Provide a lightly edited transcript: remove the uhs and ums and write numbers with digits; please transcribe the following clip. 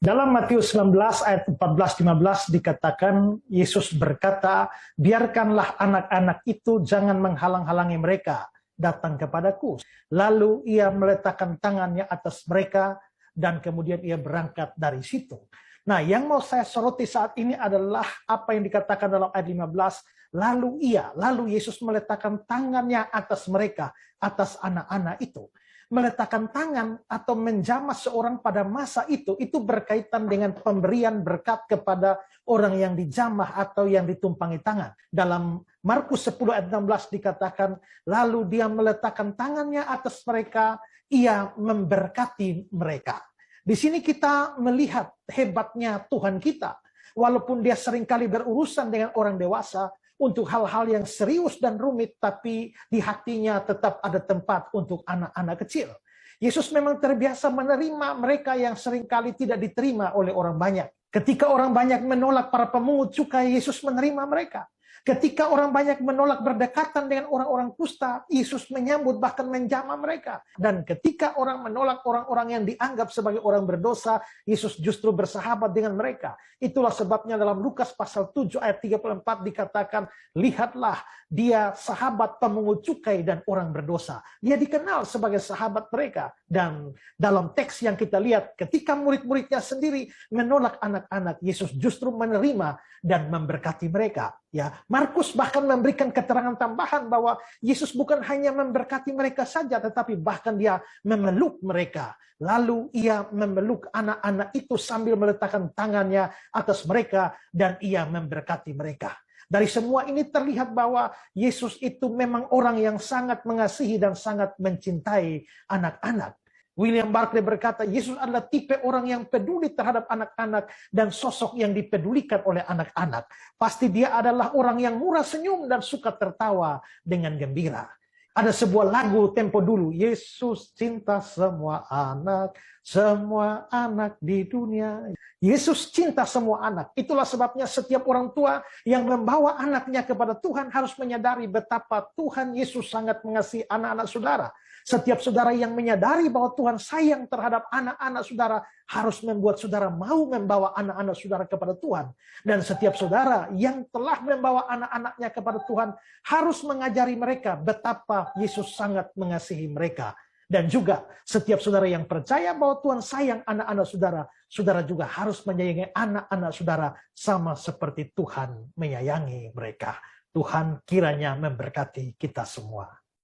Dalam Matius 19 ayat 14-15 dikatakan, Yesus berkata, biarkanlah anak-anak itu jangan menghalang-halangi mereka datang kepadaku. Lalu ia meletakkan tangannya atas mereka dan kemudian ia berangkat dari situ. Nah, yang mau saya soroti saat ini adalah apa yang dikatakan dalam ayat 15, lalu Yesus meletakkan tangannya atas mereka, atas anak-anak itu. Meletakkan tangan atau menjamah seorang pada masa itu berkaitan dengan pemberian berkat kepada orang yang dijamah atau yang ditumpangi tangan. Dalam Markus 10 ayat 16 dikatakan, lalu dia meletakkan tangannya atas mereka, ia memberkati mereka. Di sini kita melihat hebatnya Tuhan kita. Walaupun dia seringkali berurusan dengan orang dewasa, untuk hal-hal yang serius dan rumit, tapi di hatinya tetap ada tempat untuk anak-anak kecil. Yesus memang terbiasa menerima mereka yang seringkali tidak diterima oleh orang banyak. Ketika orang banyak menolak para pemungut cukai, Yesus menerima mereka. Ketika orang banyak menolak berdekatan dengan orang-orang kusta, Yesus menyambut bahkan menjamah mereka. Dan ketika orang menolak orang-orang yang dianggap sebagai orang berdosa, Yesus justru bersahabat dengan mereka. Itulah sebabnya dalam Lukas pasal 7 ayat 34 dikatakan, lihatlah dia sahabat pemungut cukai dan orang berdosa. Dia dikenal sebagai sahabat mereka. Dan dalam teks yang kita lihat, ketika murid-muridnya sendiri menolak anak-anak, Yesus justru menerima dan memberkati mereka. Ya, Markus bahkan memberikan keterangan tambahan bahwa Yesus bukan hanya memberkati mereka saja, tetapi bahkan dia memeluk mereka. Lalu ia memeluk anak-anak itu sambil meletakkan tangannya atas mereka dan ia memberkati mereka. Dari semua ini terlihat bahwa Yesus itu memang orang yang sangat mengasihi dan sangat mencintai anak-anak. William Barclay berkata, Yesus adalah tipe orang yang peduli terhadap anak-anak dan sosok yang dipedulikan oleh anak-anak. Pasti dia adalah orang yang murah senyum dan suka tertawa dengan gembira. Ada sebuah lagu tempo dulu, Yesus cinta semua anak di dunia. Yesus cinta semua anak. Itulah sebabnya setiap orang tua yang membawa anaknya kepada Tuhan harus menyadari betapa Tuhan Yesus sangat mengasihi anak-anak saudara. Setiap saudara yang menyadari bahwa Tuhan sayang terhadap anak-anak saudara harus membuat saudara mau membawa anak-anak saudara kepada Tuhan. Dan setiap saudara yang telah membawa anak-anaknya kepada Tuhan harus mengajari mereka betapa Yesus sangat mengasihi mereka. Dan juga setiap saudara yang percaya bahwa Tuhan sayang anak-anak saudara, saudara juga harus menyayangi anak-anak saudara sama seperti Tuhan menyayangi mereka. Tuhan kiranya memberkati kita semua.